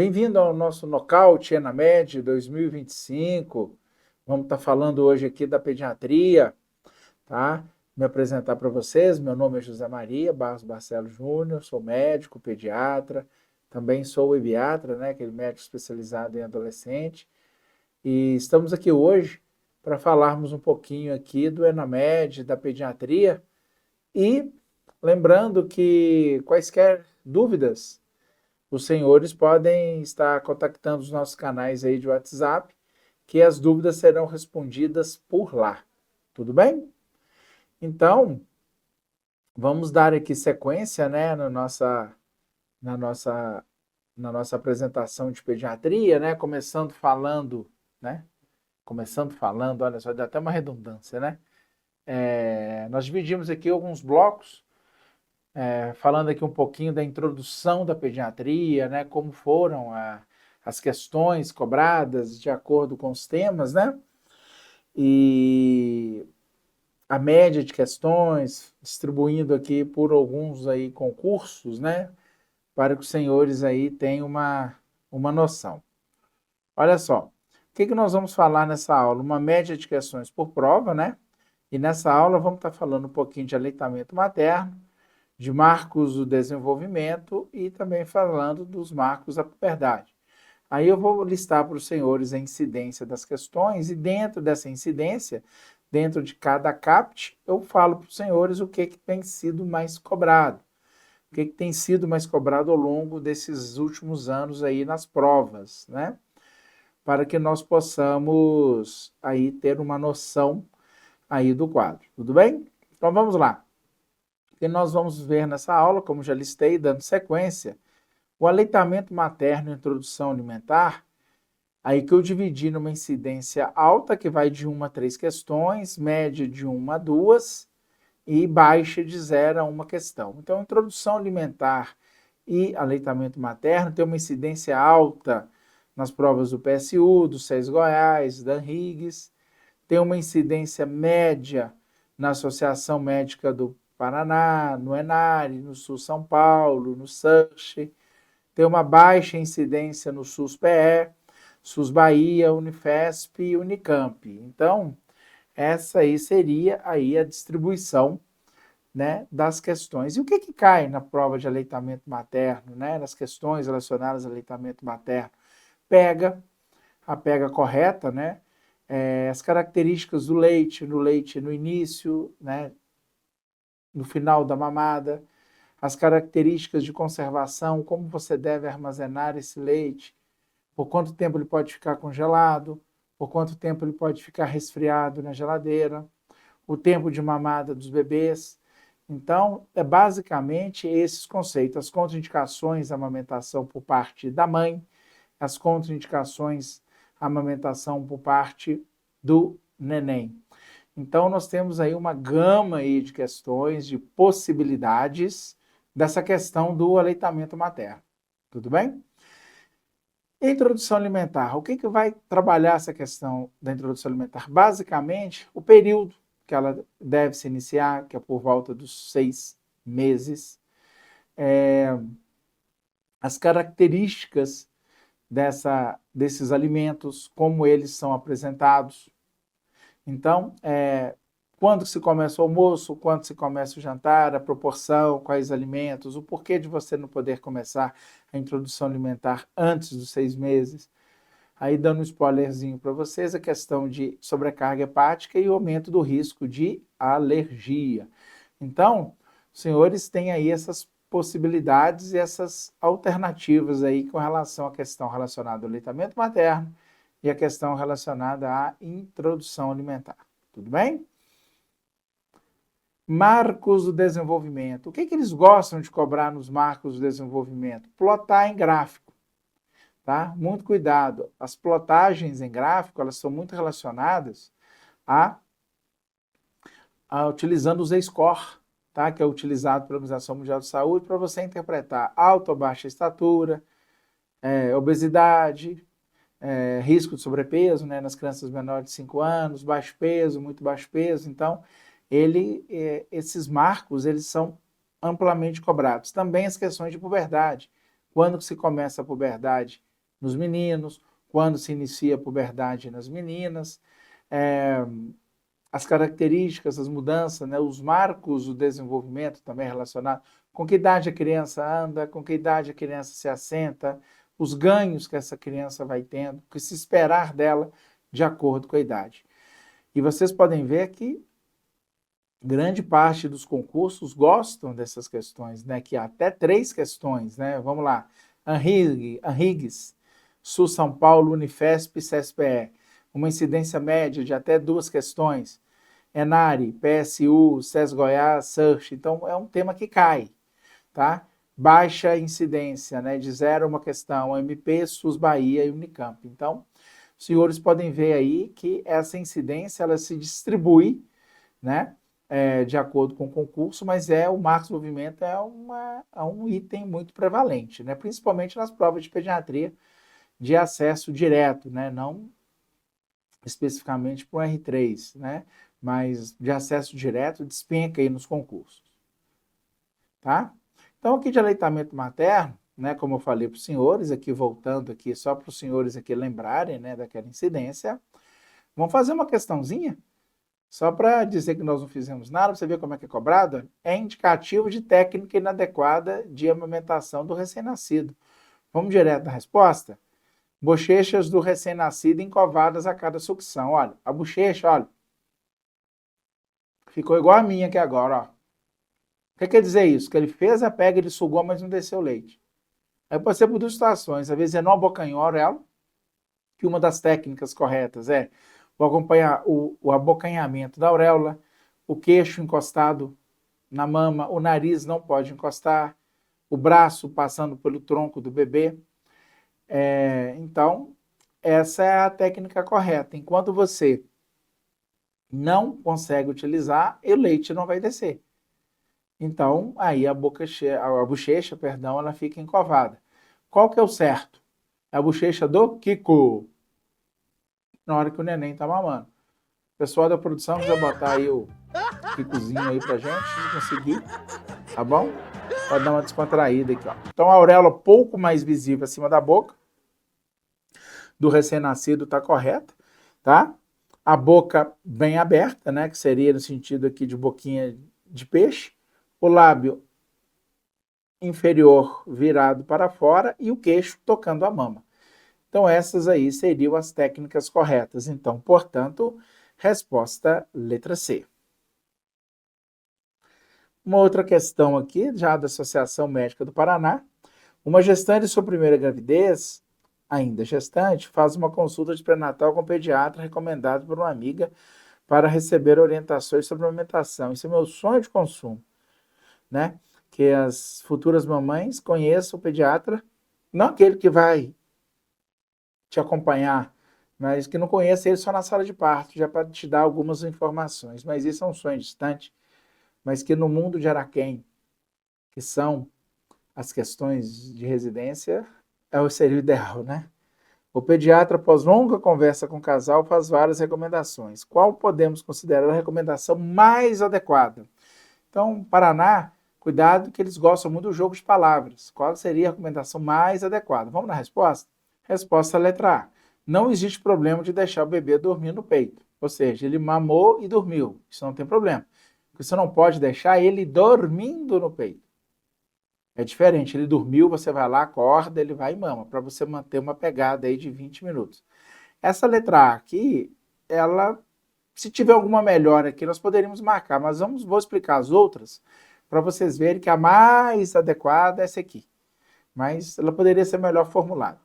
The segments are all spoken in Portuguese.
Bem-vindo ao nosso Nocaute ENAMED 2025. Vamos estar falando hoje aqui da pediatria, tá? Me apresentar para vocês. Meu nome é José Maria Barros Barcelos Júnior, sou médico, pediatra, também sou ebiatra, né? Aquele médico especializado em adolescente. E estamos aqui hoje para falarmos um pouquinho aqui do ENAMED, da pediatria. E lembrando que quaisquer dúvidas, os senhores podem estar contactando os nossos canais aí de WhatsApp, que as dúvidas serão respondidas por lá. Tudo bem? Então, vamos dar aqui sequência, né, na nossa, na nossa apresentação de pediatria, né, né, começando falando, olha só, dá até uma redundância, né? Nós dividimos aqui alguns blocos, falando aqui um pouquinho da introdução da pediatria, né, como foram as questões cobradas de acordo com os temas, né, e a média de questões, distribuindo aqui por alguns aí concursos, né, para que os senhores aí tenham uma noção. Olha só, o que nós vamos falar nessa aula? Uma média de questões por prova, né, e nessa aula vamos estar falando um pouquinho de aleitamento materno, de marcos do desenvolvimento e também falando dos marcos da puberdade. Aí eu vou listar para os senhores a incidência das questões e dentro dessa incidência, dentro de cada CAPT, eu falo para os senhores o que tem sido mais cobrado. O que tem sido mais cobrado ao longo desses últimos anos aí nas provas, né? Para que nós possamos aí ter uma noção aí do quadro. Tudo bem? Então vamos lá. E nós vamos ver nessa aula, como já listei, dando sequência, o aleitamento materno e introdução alimentar, aí que eu dividi numa incidência alta, que vai de 1 a 3 questões, média de 1 a 2 e baixa de 0 a 1 questão. Então, introdução alimentar e aleitamento materno tem uma incidência alta nas provas do PSU, do SES Goiás, da Riggs, tem uma incidência média na Associação Médica do Paraná, no ENARE, no Sul São Paulo, no SUSH, tem uma baixa incidência no SUS-PE, SUS Bahia, Unifesp e Unicamp. Então, essa aí seria aí a distribuição, né, das questões. E o que cai na prova de aleitamento materno, né, nas questões relacionadas ao aleitamento materno? A pega correta, né, as características do leite no início, né, no final da mamada, as características de conservação, como você deve armazenar esse leite, por quanto tempo ele pode ficar congelado, por quanto tempo ele pode ficar resfriado na geladeira, o tempo de mamada dos bebês. Então, é basicamente esses conceitos, as contraindicações da amamentação por parte da mãe, as contraindicações da amamentação por parte do neném. Então, nós temos aí uma gama aí de questões, de possibilidades dessa questão do aleitamento materno. Tudo bem? Introdução alimentar. O que vai trabalhar essa questão da introdução alimentar? Basicamente, o período que ela deve se iniciar, que é por volta dos 6 meses, as características desses alimentos, como eles são apresentados. Então, quando se começa o almoço, quando se começa o jantar, a proporção, quais alimentos, o porquê de você não poder começar a introdução alimentar antes dos 6 meses. Aí, dando um spoilerzinho para vocês, a questão de sobrecarga hepática e o aumento do risco de alergia. Então, os senhores têm aí essas possibilidades e essas alternativas aí com relação à questão relacionada ao aleitamento materno e a questão relacionada à introdução alimentar. Tudo bem? Marcos do desenvolvimento. O que eles gostam de cobrar nos marcos do desenvolvimento? Plotar em gráfico. Tá? Muito cuidado. As plotagens em gráfico, elas são muito relacionadas a utilizando o Z-score, tá? Que é utilizado pela Organização Mundial de Saúde para você interpretar alta ou baixa estatura, obesidade, risco de sobrepeso, né, nas crianças menores de 5 anos, baixo peso, muito baixo peso. Então, esses marcos, eles são amplamente cobrados. Também as questões de puberdade. Quando se começa a puberdade nos meninos, quando se inicia a puberdade nas meninas, as características, as mudanças, né, os marcos do desenvolvimento também relacionado com que idade a criança anda, com que idade a criança se assenta, os ganhos que essa criança vai tendo, o que se esperar dela de acordo com a idade. E vocês podem ver que grande parte dos concursos gostam dessas questões, né? Que há até 3 questões, né? Vamos lá. ANRIGS, Sul São Paulo, Unifesp e CSPE. Uma incidência média de até 2 questões. ENARE, PSU, SES Goiás, SEARCH. Então, é um tema que cai, tá? Baixa incidência, né? De 0 uma questão. MP, SUS Bahia e Unicamp. Então, os senhores podem ver aí que essa incidência, ela se distribui, né? De acordo com o concurso, mas o Marcos Movimento é um item muito prevalente, né? Principalmente nas provas de pediatria de acesso direto, né? Não especificamente para o R3, né? Mas de acesso direto despenca aí nos concursos, tá? Então aqui de aleitamento materno, né? Como eu falei para os senhores, aqui voltando aqui, só para os senhores aqui lembrarem, né? Daquela incidência, vamos fazer uma questãozinha? Só para dizer que nós não fizemos nada, para você ver como é que é cobrado, é indicativo de técnica inadequada de amamentação do recém-nascido. Vamos direto na resposta? Bochechas do recém-nascido encovadas a cada sucção. Olha, a bochecha, olha, ficou igual a minha aqui agora, ó. O que quer dizer isso? Que ele fez a pega, ele sugou, mas não desceu o leite. Aí pode ser por 2 situações. Às vezes é não abocanhou a auréola, que uma das técnicas corretas é o abocanhamento da auréola, o queixo encostado na mama, o nariz não pode encostar, o braço passando pelo tronco do bebê. Então, essa é a técnica correta. Enquanto você não consegue utilizar, o leite não vai descer. Então, aí a bochecha, perdão, ela fica encovada. Qual que é o certo? É a bochecha do Kiko, na hora que o neném tá mamando. Pessoal da produção, quiser botar aí o Kikozinho aí pra gente, se conseguir, tá bom? Pode dar uma descontraída aqui, ó. Então a auréola pouco mais visível acima da boca do recém-nascido tá correta, tá? A boca bem aberta, né, que seria no sentido aqui de boquinha de peixe, o lábio inferior virado para fora e o queixo tocando a mama. Então essas aí seriam as técnicas corretas. Então, portanto, resposta letra C. Uma outra questão aqui, já da Associação Médica do Paraná. Uma gestante de sua primeira gravidez, ainda gestante, faz uma consulta de pré-natal com o pediatra recomendado por uma amiga para receber orientações sobre amamentação. Isso é meu sonho de consumo, né? Que as futuras mamães conheçam o pediatra, não aquele que vai te acompanhar, mas que não conheça ele só na sala de parto, já para te dar algumas informações. Mas isso é um sonho distante, mas que no mundo de Araquém, que são as questões de residência, seria o ideal, né? O pediatra, após longa conversa com o casal, faz várias recomendações. Qual podemos considerar a recomendação mais adequada? Então, Paraná, cuidado que eles gostam muito do jogo de palavras. Qual seria a recomendação mais adequada? Vamos na resposta? Resposta letra A. Não existe problema de deixar o bebê dormir no peito. Ou seja, ele mamou e dormiu. Isso não tem problema. Você não pode deixar ele dormindo no peito. É diferente, ele dormiu, você vai lá, acorda, ele vai e mama, para você manter uma pegada aí de 20 minutos. Essa letra A aqui, ela, se tiver alguma melhora aqui, nós poderíamos marcar, mas vou explicar as outras, para vocês verem que a mais adequada é essa aqui. Mas ela poderia ser melhor formulada.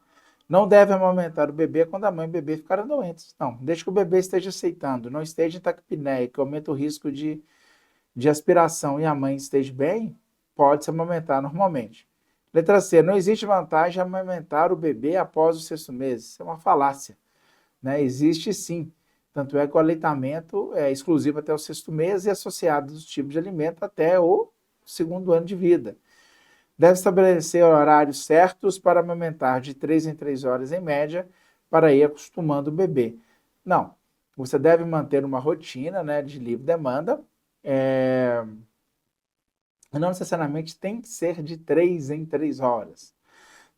Não deve amamentar o bebê quando a mãe e o bebê ficarem doentes. Não, desde que o bebê esteja aceitando, não esteja em taquipneia, que aumenta o risco de aspiração e a mãe esteja bem, pode se amamentar normalmente. Letra C. Não existe vantagem em amamentar o bebê após os 6 meses. Isso é uma falácia, né? Existe sim. Tanto é que o aleitamento é exclusivo até o 6º mês e associado aos tipos de alimento até o 2º ano de vida. Deve estabelecer horários certos para amamentar de 3 em 3 horas em média para ir acostumando o bebê. Não, você deve manter uma rotina, né, de livre demanda, não necessariamente tem que ser de 3 em 3 horas,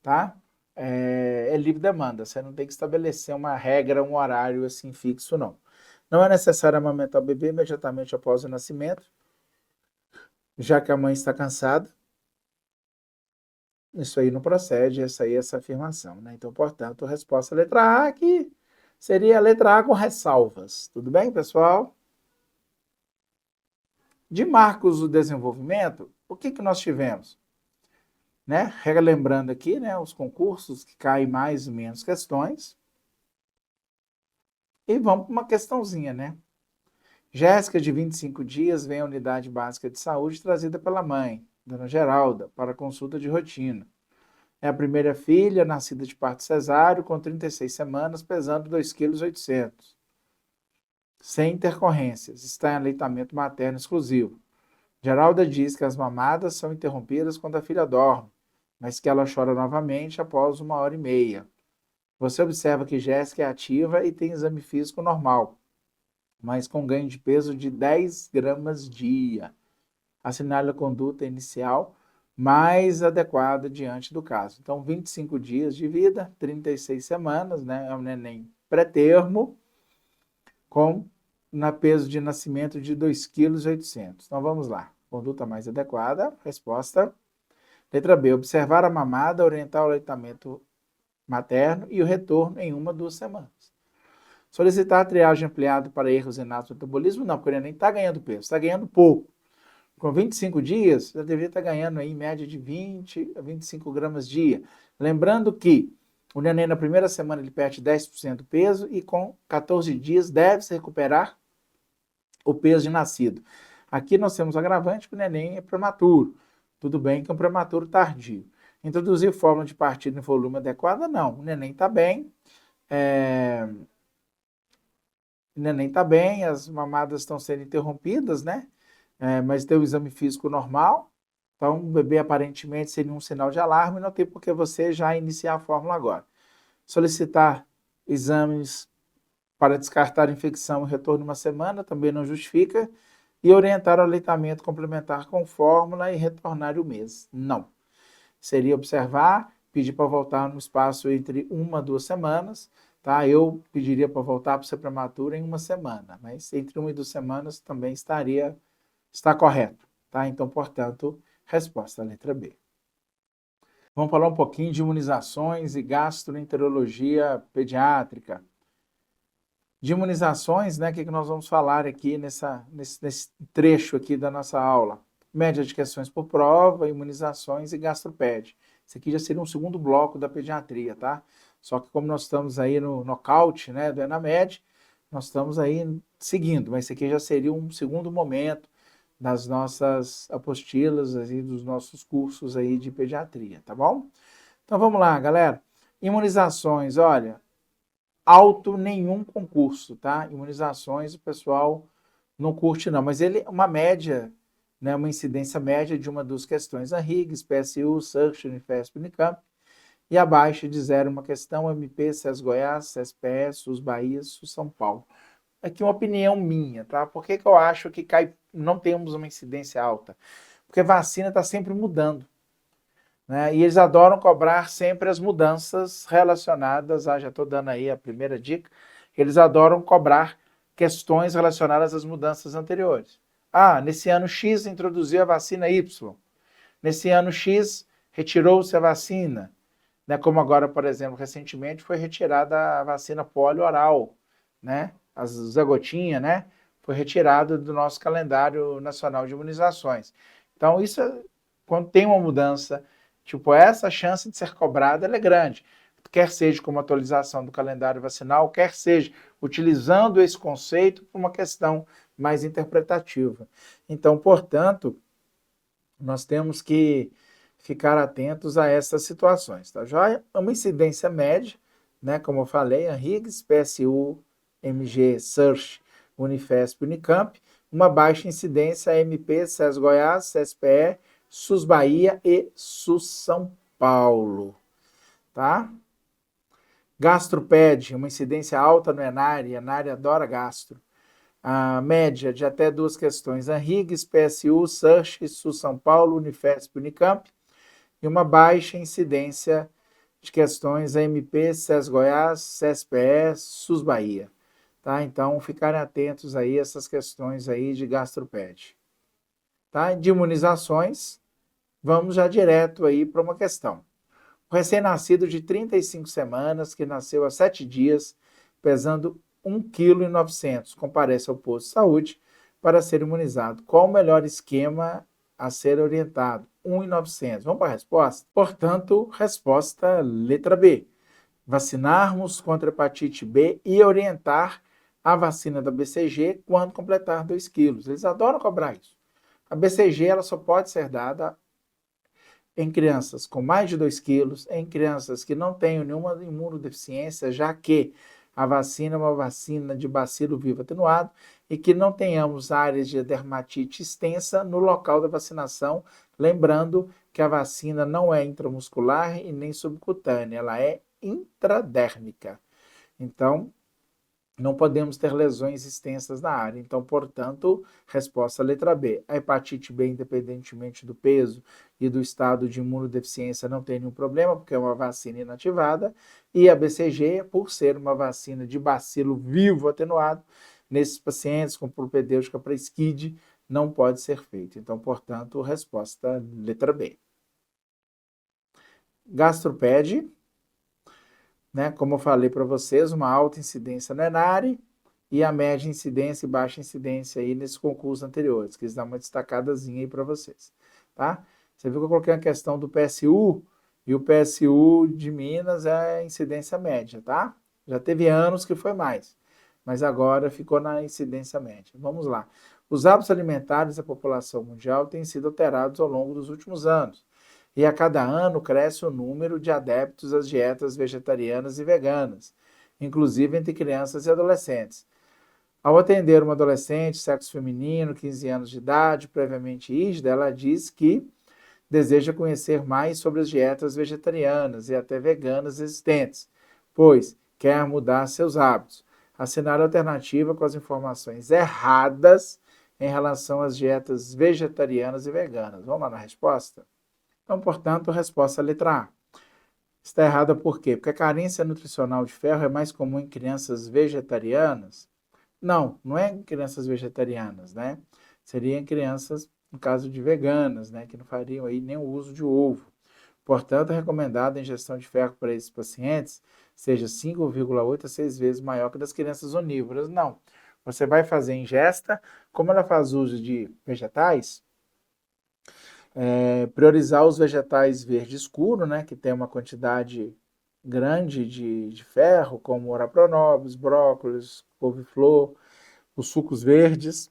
tá? é livre demanda, você não tem que estabelecer uma regra, um horário assim fixo, não. Não é necessário amamentar o bebê imediatamente após o nascimento, já que a mãe está cansada. Isso aí não procede, essa afirmação, né? Então, portanto, a resposta letra A aqui seria a letra A com ressalvas. Tudo bem, pessoal? De marcos do desenvolvimento, o que nós tivemos? Né? Relembrando aqui, né, os concursos que caem mais ou menos questões. E vamos para uma questãozinha, né? Jéssica, de 25 dias, vem à unidade básica de saúde trazida pela mãe, Dona Geralda, para consulta de rotina. É a primeira filha, nascida de parto cesáreo, com 36 semanas, pesando 2,8 kg, sem intercorrências. Está em aleitamento materno exclusivo. Geralda diz que as mamadas são interrompidas quando a filha dorme, mas que ela chora novamente após 1h30. Você observa que Jéssica é ativa e tem exame físico normal, mas com ganho de peso de 10 gramas dia. Assinale a conduta inicial mais adequada diante do caso. Então, 25 dias de vida, 36 semanas, né? É um neném pré-termo, com peso de nascimento de 2,8 kg. Então, vamos lá. Conduta mais adequada, resposta. Letra B, observar a mamada, orientar o aleitamento materno e o retorno em 1 a 2 semanas. Solicitar a triagem ampliada para erros inatos do metabolismo, não, porque o neném está ganhando peso, está ganhando pouco. Com 25 dias, já deveria estar ganhando aí em média de 20 a 25 gramas dia. Lembrando que o neném na primeira semana ele perde 10% do peso e com 14 dias deve se recuperar o peso de nascido. Aqui nós temos o agravante que o neném é prematuro. Tudo bem que é um prematuro tardio. Introduzir fórmula de partida em volume adequada? Não. O neném está bem. O neném está bem, as mamadas estão sendo interrompidas, né? Mas tem o exame físico normal. Então, o bebê aparentemente seria um sinal de alarme, não tem por que você já iniciar a fórmula agora. Solicitar exames para descartar infecção e retorno em 1 semana também não justifica. E orientar o aleitamento complementar com fórmula e retornar o mês. Não. Seria observar, pedir para voltar no espaço entre 1 a 2 semanas. Tá? Eu pediria para voltar para ser prematuro em 1 semana, mas entre 1 e 2 semanas também está correto. Tá? Então, portanto, resposta letra B. Vamos falar um pouquinho de imunizações e gastroenterologia pediátrica. De imunizações, né, o que nós vamos falar aqui nesse trecho aqui da nossa aula? Média de questões por prova, imunizações e gastroped. Esse aqui já seria um segundo bloco da pediatria, tá? Só que como nós estamos aí no nocaute, né, do ENAMED, nós estamos aí seguindo, mas esse aqui já seria um segundo momento das nossas apostilas, aí, dos nossos cursos aí de pediatria, tá bom? Então vamos lá, galera. Imunizações, olha, alto nenhum concurso, tá? Imunizações o pessoal não curte não, mas ele uma média, né, uma incidência média de 1 a 2 questões, a RIGS, PSU, SURF, Unifesp, Unicamp, e abaixo de 0 uma questão, MP, SES Goiás, SESPE, SUS Bahia, SUS São Paulo. Aqui uma opinião minha, tá? Por que eu acho que não temos uma incidência alta? Porque a vacina está sempre mudando, né? E eles adoram cobrar sempre as mudanças relacionadas, já estou dando aí a primeira dica, eles adoram cobrar questões relacionadas às mudanças anteriores. Nesse ano X introduziu a vacina Y. Nesse ano X retirou-se a vacina. Né? Como agora, por exemplo, recentemente foi retirada a vacina polio oral, né? A zagotinha, né? Foi retirada do nosso calendário nacional de imunizações. Então, isso, quando tem uma mudança, tipo essa, a chance de ser cobrada ela é grande. Quer seja como atualização do calendário vacinal, quer seja utilizando esse conceito para uma questão mais interpretativa. Então, portanto, nós temos que ficar atentos a essas situações. Tá? Já é uma incidência média, né, como eu falei, a RIGS, PSU, MG, SURF, Unifesp, Unicamp, uma baixa incidência MP, SES Goiás, SESPE, SUS Bahia e SUS São Paulo. Tá? Gastroped, uma incidência alta no ENARE, ENARE adora gastro. A média de até 2 questões, a RIGS, PSU, SURF, SUS São Paulo, Unifesp, Unicamp, e uma baixa incidência de questões AMP, SES Goiás, CSPE, SUS Bahia. Tá? Então, ficarem atentos aí a essas questões aí de gastroped. Tá? De imunizações, vamos já direto aí para uma questão. O recém-nascido de 35 semanas, que nasceu há 7 dias, pesando 1,9 kg, comparece ao posto de saúde para ser imunizado. Qual o melhor esquema a ser orientado? 1,900. Vamos para a resposta? Portanto, resposta letra B. Vacinarmos contra a hepatite B e orientar a vacina da BCG quando completar 2 quilos. Eles adoram cobrar isso. A BCG ela só pode ser dada em crianças com mais de 2 quilos, em crianças que não tenham nenhuma imunodeficiência, já que a vacina é uma vacina de bacilo vivo atenuado e que não tenhamos áreas de dermatite extensa no local da vacinação, lembrando que a vacina não é intramuscular e nem subcutânea, ela é intradérmica. Então, não podemos ter lesões extensas na área. Então, portanto, resposta letra B. A hepatite B, independentemente do peso e do estado de imunodeficiência, não tem nenhum problema, porque é uma vacina inativada. E a BCG, por ser uma vacina de bacilo vivo atenuado, nesses pacientes com propedêutica para SCID, não pode ser feito. Então, portanto, resposta letra B. Gastroped, né? Como eu falei para vocês, uma alta incidência no ENARE e a média incidência e baixa incidência aí nesses concursos anteriores. Quis dar uma destacadazinha aí para vocês, tá? Você viu que eu coloquei a questão do PSU e o PSU de Minas é incidência média, tá? Já teve anos que foi mais, mas agora ficou na incidência média. Vamos lá. Os hábitos alimentares da população mundial têm sido alterados ao longo dos últimos anos. E a cada ano cresce o número de adeptos às dietas vegetarianas e veganas, inclusive entre crianças e adolescentes. Ao atender uma adolescente, sexo feminino, 15 anos de idade, previamente rígida, ela diz que deseja conhecer mais sobre as dietas vegetarianas e até veganas existentes, pois quer mudar seus hábitos. Assinar a alternativa com as informações erradas em relação às dietas vegetarianas e veganas. Vamos lá na resposta? Então, portanto, a resposta é a letra A. Está errada por quê? Porque a carência nutricional de ferro é mais comum em crianças vegetarianas? Não, não é em crianças vegetarianas, né? Seria em crianças, no caso de veganas, né? Que não fariam aí nem o uso de ovo. Portanto, é recomendada a ingestão de ferro para esses pacientes seja 5,8 a 6 vezes maior que das crianças onívoras. Não. Você vai fazer ingesta, como ela faz uso de vegetais, priorizar os vegetais verde escuro, né, que tem uma quantidade grande de ferro, como ora pro nobis, brócolis, couve-flor, os sucos verdes,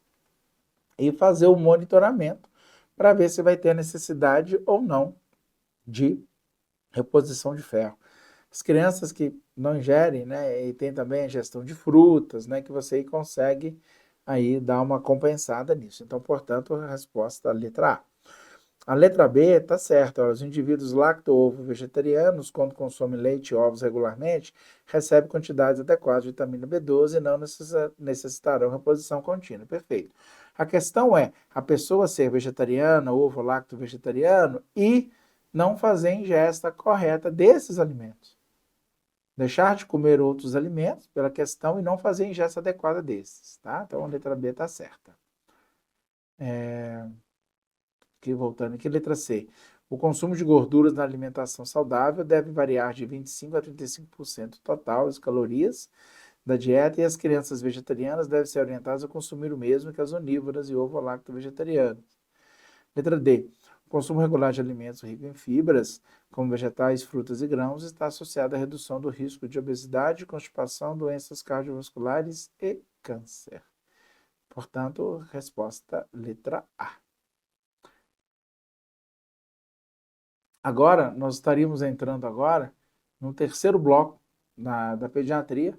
e fazer o monitoramento para ver se vai ter necessidade ou não de reposição de ferro. As crianças que não ingerem, né, e tem também a ingestão de frutas, né, que você consegue aí dar uma compensada nisso. Então, portanto, a resposta é a letra A. A letra B está certa. Os indivíduos lacto-ovo-vegetarianos, quando consomem leite e ovos regularmente, recebem quantidades adequadas de vitamina B12 e não necessitarão reposição contínua. Perfeito. A questão é a pessoa ser vegetariana, ovo-lacto-vegetariano e não fazer a ingesta correta desses alimentos. Deixar de comer outros alimentos pela questão e não fazer a ingesta adequada desses. Tá? Então a letra B está certa. Voltando aqui, letra C. O consumo de gorduras na alimentação saudável deve variar de 25% a 35% total das calorias da dieta e as crianças vegetarianas devem ser orientadas a consumir o mesmo que as onívoras e ovo-lacto-vegetarianas. Letra D. O consumo regular de alimentos ricos em fibras, como vegetais, frutas e grãos, está associado à redução do risco de obesidade, constipação, doenças cardiovasculares e câncer. Portanto, resposta letra A. Agora, nós estaríamos entrando agora no terceiro bloco da pediatria,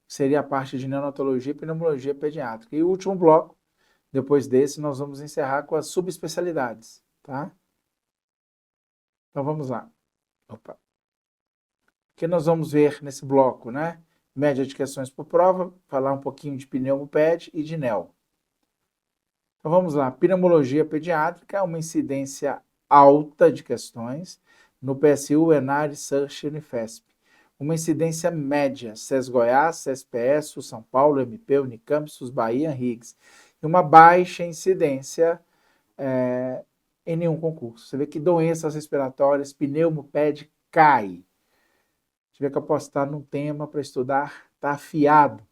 que seria a parte de neonatologia e pneumologia pediátrica. E o último bloco, depois desse, nós vamos encerrar com as subespecialidades, tá? Então, vamos lá. Opa. O que nós vamos ver nesse bloco, né? Média de questões por prova, falar um pouquinho de pneumoped e de neo. Então, vamos lá. Pneumologia pediátrica é uma incidência alta de questões, no PSU, ENAR, SURSH e Unifesp. Uma incidência média, SES Goiás, CESPS, SUS São Paulo, MP, Unicamp, SUS Bahia, RIGS. E uma baixa incidência em nenhum concurso. Você vê que doenças respiratórias, pneumoped cai. Tiver que apostar num tema para estudar, tá afiado.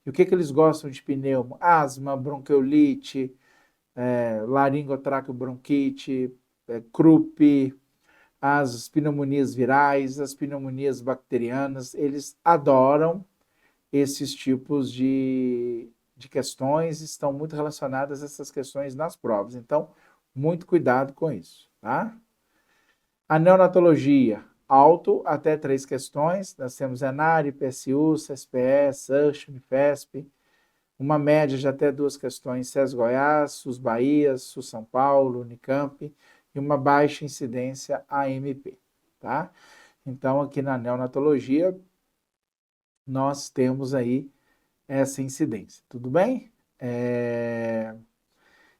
E o que eles gostam de pneumo? Asma, bronquiolite, laringotraqueobronquite, croup, as pneumonias virais, as pneumonias bacterianas. Eles adoram esses tipos de questões, estão muito relacionadas a essas questões nas provas. Então, muito cuidado com isso, tá? A neonatologia, alto até 3 questões. Nós temos ENAR, PSU, CESPS, SUSH, Unifesp. Uma média de até 2 questões, SES Goiás, SUS Bahia, SUS São Paulo, Unicamp. E uma baixa incidência AMP, tá? Então, aqui na neonatologia, nós temos aí essa incidência, tudo bem?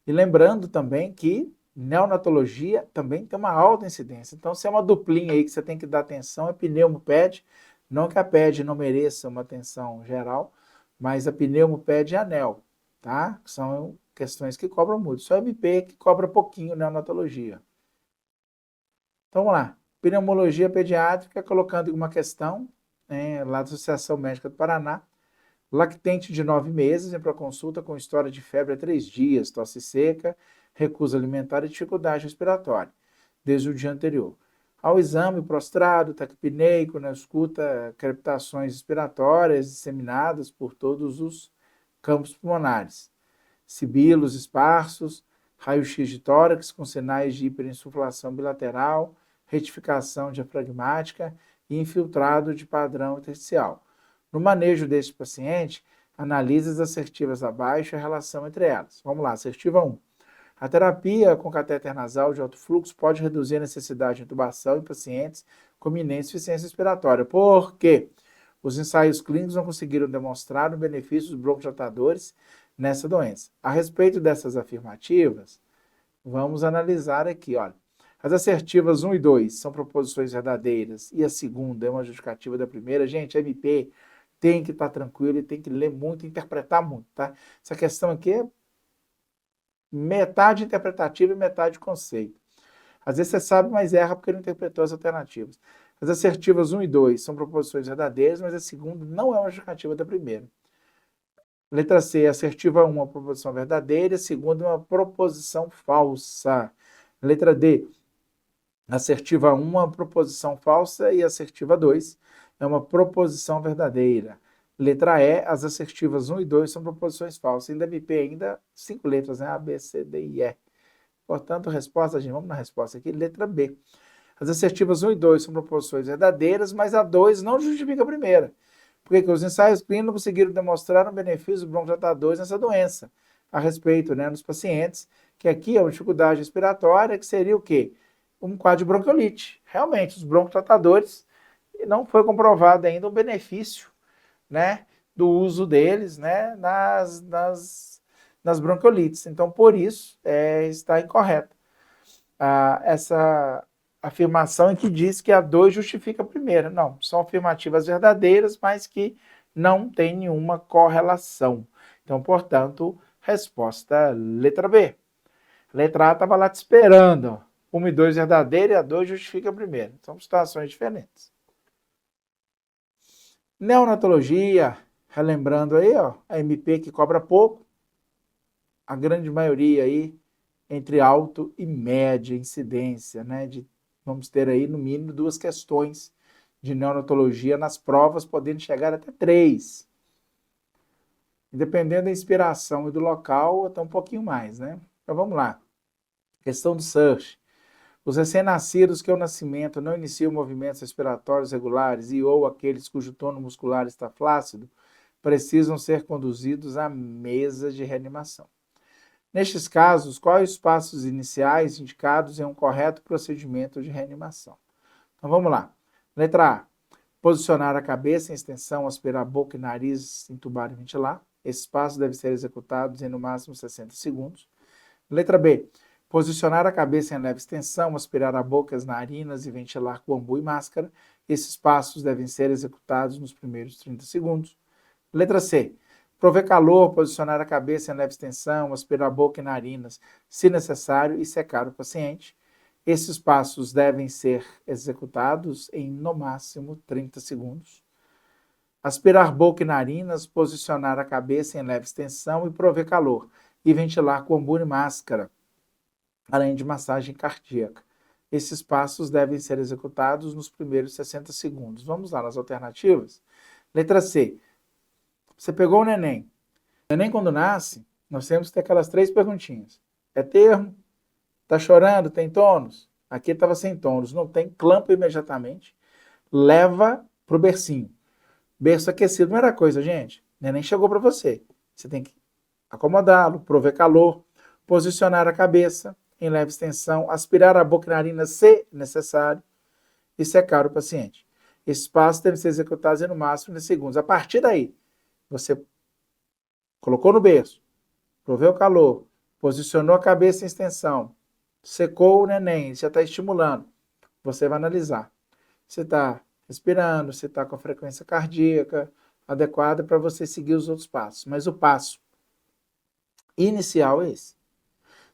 E lembrando também que neonatologia também tem uma alta incidência. Então, se é uma duplinha aí que você tem que dar atenção, é pneumoped. Não que a PED não mereça uma atenção geral, mas a pneumoped e a NEL, tá? São questões que cobram muito. Só a MP que cobra pouquinho neonatologia. Então, vamos lá. Pneumologia pediátrica, colocando uma questão, lá da Associação Médica do Paraná. Lactente de 9 meses, vem para consulta com história de febre há 3 dias, tosse seca, recusa alimentar e dificuldade respiratória, desde o dia anterior. Ao exame, prostrado, taquipneico, escuta crepitações respiratórias disseminadas por todos os campos pulmonares. Sibilos esparsos, raio-x de tórax com sinais de hiperinsuflação bilateral, retificação diafragmática e infiltrado de padrão intersticial. No manejo deste paciente, analise as assertivas abaixo e a relação entre elas. Vamos lá, assertiva 1. A terapia com catéter nasal de alto fluxo pode reduzir a necessidade de intubação em pacientes com iminente insuficiência respiratória. Por quê? Os ensaios clínicos não conseguiram demonstrar o benefício dos broncodilatadores nessa doença. A respeito dessas afirmativas, vamos analisar aqui, olha. As assertivas 1 e 2 são proposições verdadeiras e a segunda é uma justificativa da primeira. Gente, a MP tem que estar tranquilo e tem que ler muito, interpretar muito, tá? Essa questão aqui é metade interpretativa e metade conceito. Às vezes você sabe, mas erra porque não interpretou as alternativas. As assertivas 1 e 2 são proposições verdadeiras, mas a segunda não é uma justificativa da primeira. Letra C, assertiva 1 é uma proposição verdadeira, a segunda é uma proposição falsa. Letra D, assertiva 1 é uma proposição falsa e assertiva 2 é uma proposição verdadeira. Letra E, as assertivas 1 e 2 são proposições falsas. Ainda MP, ainda 5 letras, né? A, B, C, D e E. Portanto, resposta, gente, vamos na resposta aqui. Letra B. As assertivas 1 e 2 são proposições verdadeiras, mas a 2 não justifica a primeira. Porque os ensaios clínicos não conseguiram demonstrar um benefício do broncodilatadores nessa doença. A respeito, nos pacientes, que aqui é uma dificuldade respiratória, que seria o quê? Um quadro de bronquiolite. Realmente, os broncodilatadores não foi comprovado ainda o benefício, do uso deles, nas bronquiolites. Então, por isso, está incorreta essa afirmação em que diz que a 2 justifica a primeira. Não, são afirmativas verdadeiras, mas que não tem nenhuma correlação. Então, portanto, resposta letra B. Letra A estava lá te esperando. 1 e 2 verdadeira e a 2 justifica a primeira. São situações diferentes. Neonatologia, relembrando aí, a MP que cobra pouco, a grande maioria aí entre alto e média incidência, vamos ter aí no mínimo 2 questões de neonatologia nas provas, podendo chegar até 3. Dependendo da inspiração e do local, até um pouquinho mais, Então vamos lá. Questão do SURSH. Os recém-nascidos que ao nascimento não iniciam movimentos respiratórios regulares e ou aqueles cujo tono muscular está flácido, precisam ser conduzidos à mesa de reanimação. Nestes casos, quais os passos iniciais indicados em um correto procedimento de reanimação? Então vamos lá. Letra A. Posicionar a cabeça em extensão, aspirar a boca e nariz, intubar e ventilar. Esses passos devem ser executados em no máximo 60 segundos. Letra B. Posicionar a cabeça em leve extensão, aspirar a boca, as narinas e ventilar com bambu e máscara. Esses passos devem ser executados nos primeiros 30 segundos. Letra C. Prover calor, posicionar a cabeça em leve extensão, aspirar a boca e narinas, se necessário, e secar o paciente. Esses passos devem ser executados em, no máximo, 30 segundos. Aspirar boca e narinas, posicionar a cabeça em leve extensão e prover calor, e ventilar com bambu e máscara, além de massagem cardíaca. Esses passos devem ser executados nos primeiros 60 segundos. Vamos lá nas alternativas? Letra C. Você pegou o neném. O neném, quando nasce, nós temos que ter aquelas 3 perguntinhas. É termo? Tá chorando? Tem tônus? Aqui estava sem tônus. Não tem, clampa imediatamente. Leva pro bercinho. Berço aquecido. Primeira coisa, gente. O neném chegou para você. Você tem que acomodá-lo, prover calor, posicionar a cabeça em leve extensão, aspirar a boca e narinas se necessário e secar o paciente. Esses passos devem ser executados em no máximo 30 segundos. A partir daí, você colocou no berço, proveu calor, posicionou a cabeça em extensão, secou o neném, já está estimulando. Você vai analisar. Você está respirando, você está com a frequência cardíaca adequada para você seguir os outros passos. Mas o passo inicial é esse.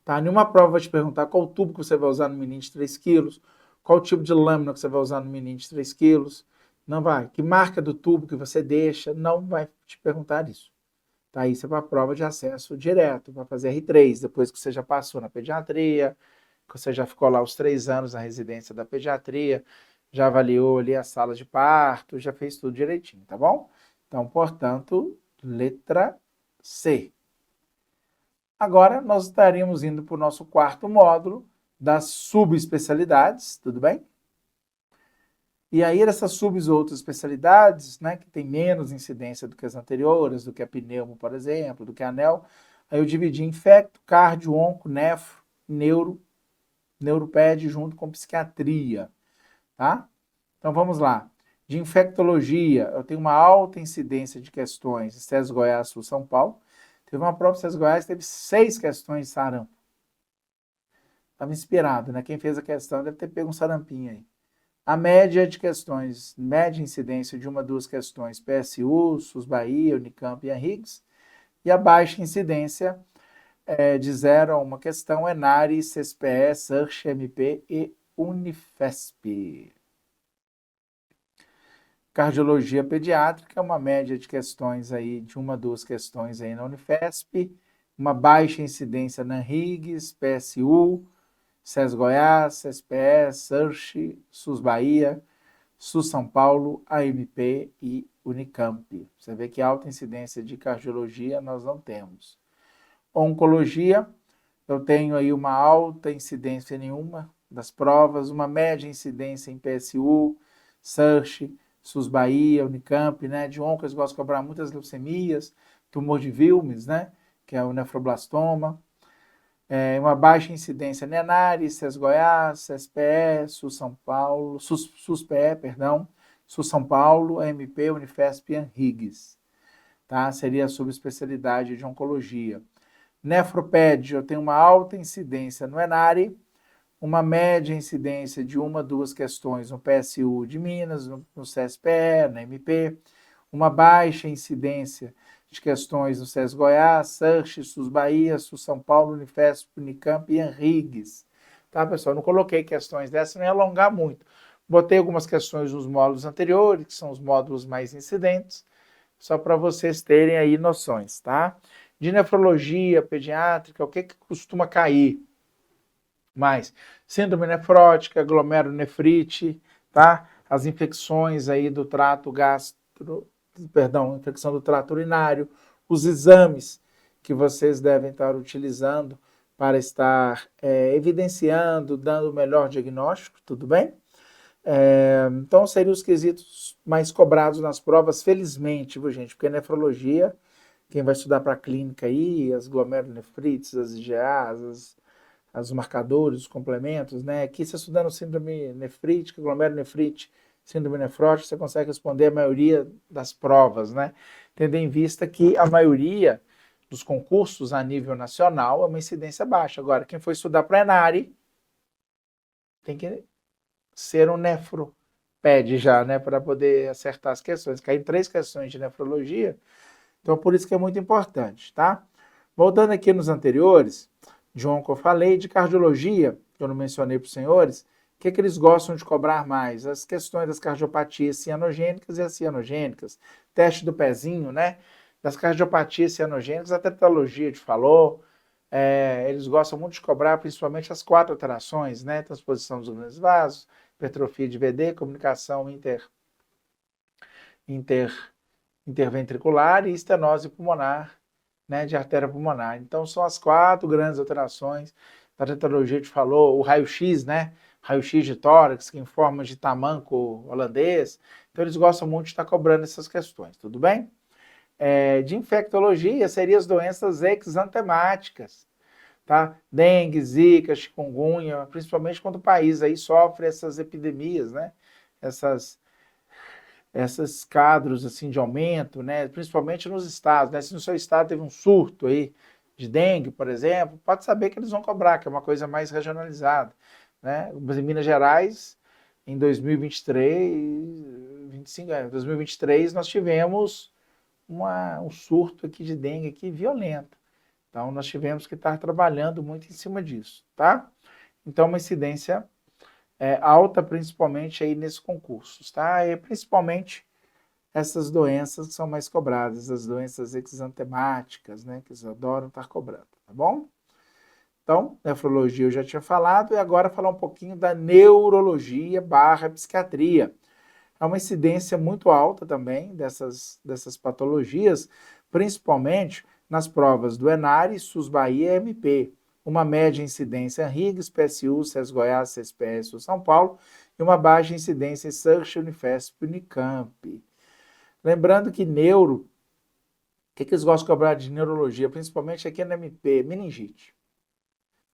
Tá? Nenhuma prova vai te perguntar qual tubo que você vai usar no menino de 3 quilos, qual tipo de lâmina que você vai usar no menino de 3 quilos. Não vai. Que marca do tubo que você deixa, não vai te perguntar isso. Tá? Isso é para a prova de acesso direto, para fazer R3, depois que você já passou na pediatria, que você já ficou lá os 3 anos na residência da pediatria, já avaliou ali a sala de parto, já fez tudo direitinho, tá bom? Então, portanto, letra C. Agora, nós estaríamos indo para o nosso 4º módulo das subespecialidades, tudo bem? E aí, essas outras especialidades, né, que tem menos incidência do que as anteriores, do que a pneumo, por exemplo, do que a anel, aí eu dividi infecto, cardio, onco, nefro, neuroped junto com psiquiatria, tá? Então, vamos lá. De infectologia, eu tenho uma alta incidência de questões em SES Goiás, Sul, São Paulo. Teve uma prova de SES Goiás, teve 6 questões de sarampo. Estava inspirado, né? Quem fez a questão deve ter pego um sarampinho aí. A média de questões, média incidência de 1 a 2 questões, PSU, SUS Bahia, Unicamp e Henriques. E a baixa incidência de 0 a 1 questão, ENARI, CSPE, SEARCH, MP e Unifesp. Cardiologia pediátrica, uma média de questões aí, de 1 a 2 questões aí na Unifesp, uma baixa incidência na Henriques, PSU, SES Goiás, CSPE, SEARCH, SUS Bahia, SUS São Paulo, AMP e Unicamp. Você vê que alta incidência de cardiologia nós não temos. Oncologia, eu tenho aí uma alta incidência em nenhuma das provas, uma média incidência em PSU, SEARCH, SUS Bahia, Unicamp, né? De onco eles gostam de cobrar muitas leucemias, tumor de Wilms, né? Que é o nefroblastoma. Uma baixa incidência em ENARI, SES Goiás, CSPE, SUS São Paulo, SUS-PE, perdão, SUS São Paulo, AMP, Unifesp e Henriques. Tá? Seria a subespecialidade de oncologia. Nefroped, eu tenho uma alta incidência no ENARI, uma média incidência de 1 a 2 questões no PSU de Minas, no CSPE, na MP, uma baixa incidência de questões no SES Goiás, SEARCH, SUS Bahia, SUS São Paulo, Unifesp, Unicamp e Henriques. Tá, pessoal? Não coloquei questões dessas, não ia alongar muito. Botei algumas questões nos módulos anteriores, que são os módulos mais incidentes, só para vocês terem aí noções, tá? De nefrologia pediátrica, o que costuma cair? Mais síndrome nefrótica, glomerulonefrite, tá? As infecções aí do trato infecção do trato urinário, os exames que vocês devem estar utilizando para estar evidenciando, dando o melhor diagnóstico, tudo bem? Então, seriam os quesitos mais cobrados nas provas, felizmente, viu, gente? Porque nefrologia, quem vai estudar para a clínica aí, as glomerulonefrites, as IgAs, os marcadores, os complementos, né? Aqui, você estudando síndrome nefrítica, glomerulonefrite, síndrome nefrótica, você consegue responder a maioria das provas, né? Tendo em vista que a maioria dos concursos a nível nacional, é uma incidência baixa. Agora, quem for estudar para a ENARE tem que ser um nefropede já, né, para poder acertar as questões. Caem 3 questões de nefrologia, então por isso que é muito importante, tá? Voltando aqui nos anteriores, de um que eu falei, de cardiologia, que eu não mencionei para os senhores, o que eles gostam de cobrar mais? As questões das cardiopatias cianogênicas e acianogênicas, teste do pezinho, né? Das cardiopatias cianogênicas, a tetralogia de Fallot, eles gostam muito de cobrar principalmente as 4 alterações, né? Transposição dos grandes vasos, hipertrofia de VD, comunicação interventricular e estenose pulmonar, né, de artéria pulmonar. Então, são as 4 grandes alterações da tetralogia de Fallot, o raio-x, né? Raio-x de tórax, que em forma de tamanco holandês. Então, eles gostam muito de estar cobrando essas questões, tudo bem? De infectologia, seriam as doenças exantemáticas, tá? Dengue, zika, chikungunya, principalmente quando o país aí sofre essas epidemias, né? Esses quadros assim de aumento, né? Principalmente nos estados, né? Se no seu estado teve um surto aí de dengue, por exemplo, pode saber que eles vão cobrar, que é uma coisa mais regionalizada, né? Mas em Minas Gerais, em 2023, nós tivemos um surto aqui de dengue aqui violento. Então, nós tivemos que estar trabalhando muito em cima disso, tá? Então, uma incidência alta, principalmente aí nesses concursos, tá? E principalmente essas doenças que são mais cobradas, as doenças exantemáticas, né? Que eles adoram estar cobrando, tá bom? Então, nefrologia eu já tinha falado, e agora falar um pouquinho da neurologia / psiquiatria. É uma incidência muito alta também dessas patologias, principalmente nas provas do ENARE, SUS Bahia e MP. Uma média incidência em RIGS, PSU, SES Goiás, CESPS São Paulo, e uma baixa incidência em SEARCH, Unifesp, Unicamp. Lembrando que o que eles gostam de cobrar de neurologia, principalmente aqui na MP, meningite.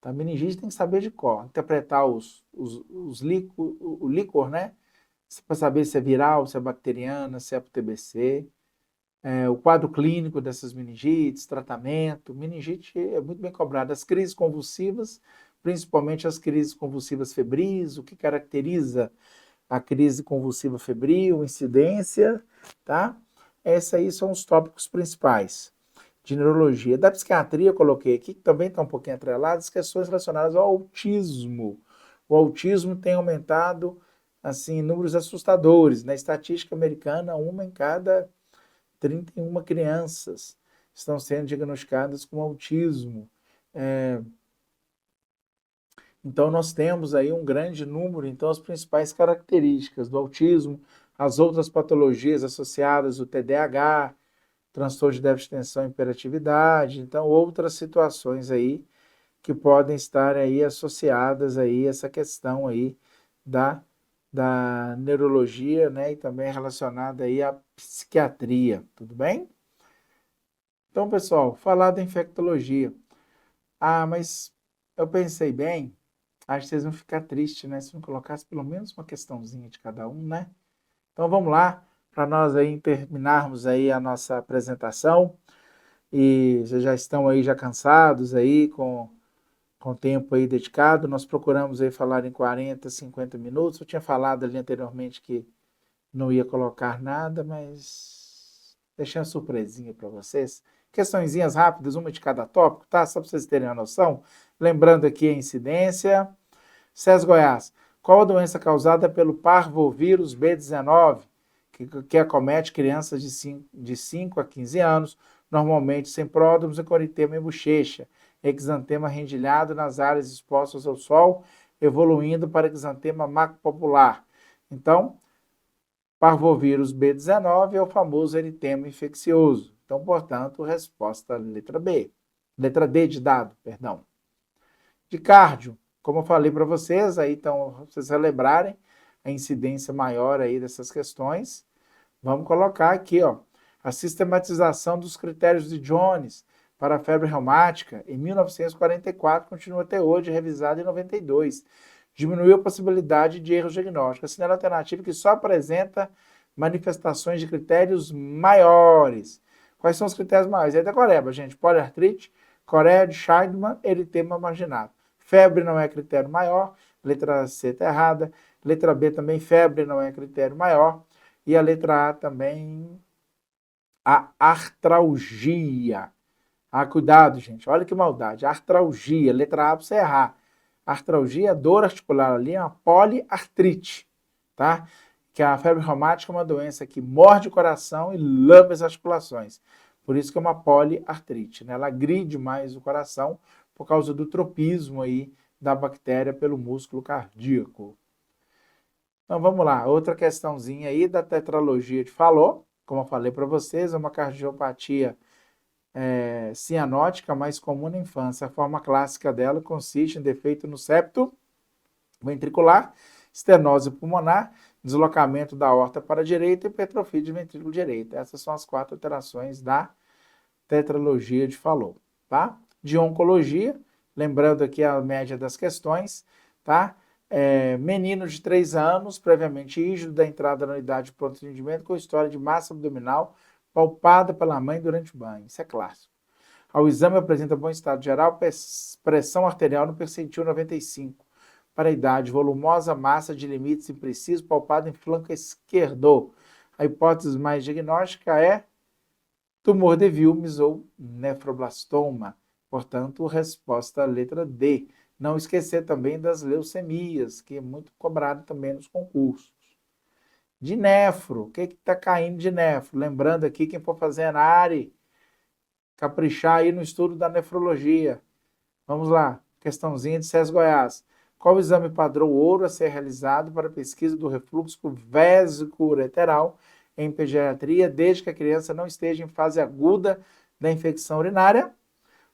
Tá? Meningite tem que saber de cor, interpretar o líquor, né? Para saber se é viral, se é bacteriana, se é para o TBC, o quadro clínico dessas meningites, tratamento. Meningite é muito bem cobrado. As crises convulsivas, principalmente as crises convulsivas febris, o que caracteriza a crise convulsiva febril, incidência, tá? Esses aí são os tópicos principais de neurologia. Da psiquiatria, eu coloquei aqui, que também está um pouquinho atrelado, as questões relacionadas ao autismo. O autismo tem aumentado assim, números assustadores. Na estatística americana, 1 em cada 31 crianças estão sendo diagnosticadas com autismo. Então, nós temos aí um grande número, então, as principais características do autismo, as outras patologias associadas, o TDAH, transtorno de déficit de atenção e hiperatividade, então, outras situações aí que podem estar aí associadas aí a essa questão aí da neurologia, né, e também relacionada aí à psiquiatria, tudo bem? Então, pessoal, falar da infectologia. Mas eu pensei bem, acho que vocês vão ficar tristes, né, se não colocasse pelo menos uma questãozinha de cada um, né? Então, vamos lá, para nós aí terminarmos aí a nossa apresentação, e vocês já estão aí já cansados aí com tempo aí dedicado, nós procuramos aí falar em 40, 50 minutos, eu tinha falado ali anteriormente que não ia colocar nada, mas deixei uma surpresinha para vocês. Questõezinhas rápidas, uma de cada tópico, tá? Só para vocês terem uma noção. Lembrando aqui a incidência. SES Goiás, qual a doença causada pelo parvovírus B19, que acomete crianças de 5 a 15 anos, normalmente sem pródromos e com eritema e bochecha, exantema rendilhado nas áreas expostas ao sol, evoluindo para exantema macropopular. Então, parvovírus B19 é o famoso eritema infeccioso. Então, portanto, resposta letra B. Letra D de dado, perdão. De cardio, como eu falei para vocês, aí então, vocês relembrarem a incidência maior aí dessas questões. Vamos colocar aqui, ó, a sistematização dos critérios de Jones para a febre reumática em 1944, continua até hoje, revisada em 92. Diminuiu a possibilidade de erros diagnósticos. Assinala alternativa que só apresenta manifestações de critérios maiores. Quais são os critérios maiores? Aí decoreba, gente. Poliartrite, coreia de Scheidman, eritema marginado. Febre não é critério maior. Letra C está errada. Letra B também, febre não é critério maior. E a letra A também, a artralgia. Ah, cuidado, gente. Olha que maldade. Artralgia. Letra A para você errar. Artralgia, dor articular ali, é uma poliartrite, tá? Que a febre reumática é uma doença que morde o coração e lambe as articulações. Por isso que é uma poliartrite, né? Ela agride mais o coração por causa do tropismo aí da bactéria pelo músculo cardíaco. Então vamos lá, outra questãozinha aí da tetralogia de Fallot, como eu falei para vocês, é uma cardiopatia cianótica mais comum na infância. A forma clássica dela consiste em defeito no septo ventricular, estenose pulmonar, deslocamento da aorta para a direita e hipertrofia de ventrículo direito. Essas são as 4 alterações da tetralogia de Fallot, tá? De oncologia, lembrando aqui a média das questões, tá? Menino de 3 anos, previamente rígido da entrada na unidade de pronto atendimento com história de massa abdominal palpada pela mãe durante o banho. Isso é clássico. Ao exame apresenta bom estado geral, pressão arterial no percentil 95. Para a idade, volumosa massa de limites imprecisos palpada em flanco esquerdo. A hipótese mais diagnóstica é tumor de Wilms ou nefroblastoma. Portanto, resposta letra D. Não esquecer também das leucemias, que é muito cobrado também nos concursos. De nefro, o que está caindo de nefro? Lembrando aqui, quem for fazer ANARE, caprichar aí no estudo da nefrologia. Vamos lá, questãozinha de SES Goiás. Qual o exame padrão ouro a ser realizado para a pesquisa do refluxo vésico-ureteral em pediatria, desde que a criança não esteja em fase aguda da infecção urinária?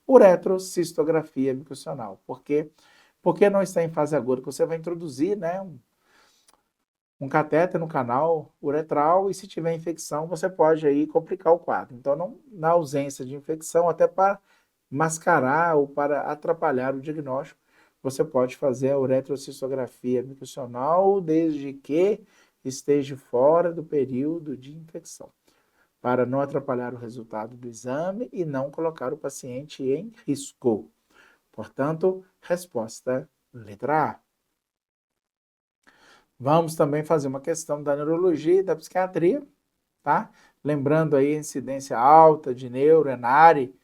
Uretrocistografia miccional. Por quê? Porque não está em fase aguda? Porque você vai introduzir, né, um catéter no canal uretral e se tiver infecção, você pode aí complicar o quadro. Então, não, na ausência de infecção, até para mascarar ou para atrapalhar o diagnóstico, você pode fazer a uretrocistografia miccional desde que esteja fora do período de infecção, para não atrapalhar o resultado do exame e não colocar o paciente em risco. Portanto, resposta letra A. Vamos também fazer uma questão da neurologia e da psiquiatria, tá? Lembrando aí a incidência alta de neuro, ENARE.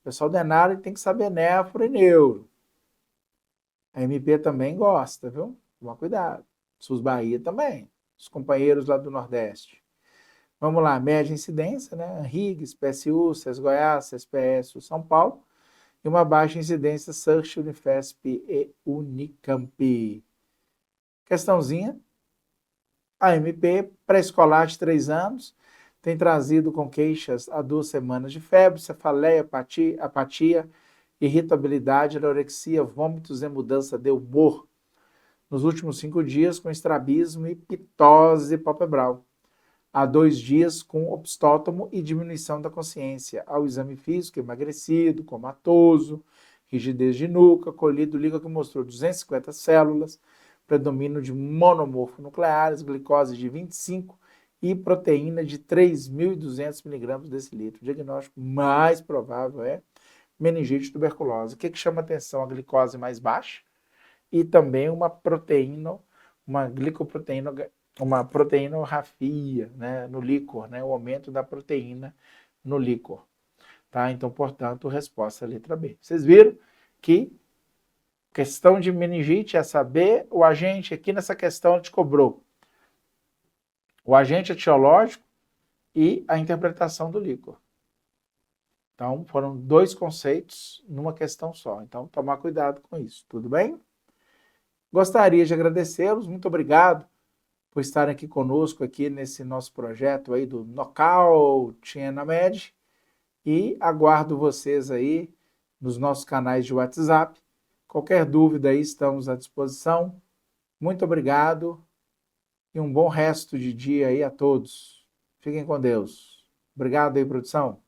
O pessoal da ENARE tem que saber nefro e neuro. A MP também gosta, viu? Toma cuidado. SUS Bahia também. Os companheiros lá do Nordeste. Vamos lá, média incidência, né? RIGS, PSU, SES Goiás, CESPS, São Paulo. E uma baixa incidência, SURF, Unifesp e Unicamp. Questãozinha. A MP pré-escolar de 3 anos tem trazido com queixas há 2 semanas de febre, cefaleia, apatia, irritabilidade, anorexia, vômitos e mudança de humor. Nos últimos 5 dias com estrabismo e pitose palpebral. Há 2 dias com obstótomo e diminuição da consciência. Ao exame físico, emagrecido, comatoso, rigidez de nuca, colhido líquido que mostrou 250 células, predomínio de monomorfo nucleares, glicose de 25 e proteína de 3.200 mg decilitro. O diagnóstico mais provável é meningite tuberculose. O que chama atenção? A glicose mais baixa e também uma proteína, uma glicoproteína, uma proteinorrafia, né, no líquor, né, o aumento da proteína no líquor. Tá? Então, portanto, resposta é a letra B. Vocês viram que questão de meningite é saber o agente, aqui nessa questão te cobrou o agente etiológico e a interpretação do líquor. Então, foram 2 conceitos numa questão só. Então, tomar cuidado com isso, tudo bem? Gostaria de agradecê-los, muito obrigado por estarem aqui conosco aqui nesse nosso projeto aí do Nocaute Enamed e aguardo vocês aí nos nossos canais de WhatsApp. Qualquer dúvida aí estamos à disposição. Muito obrigado e um bom resto de dia aí a todos. Fiquem com Deus. Obrigado aí, produção.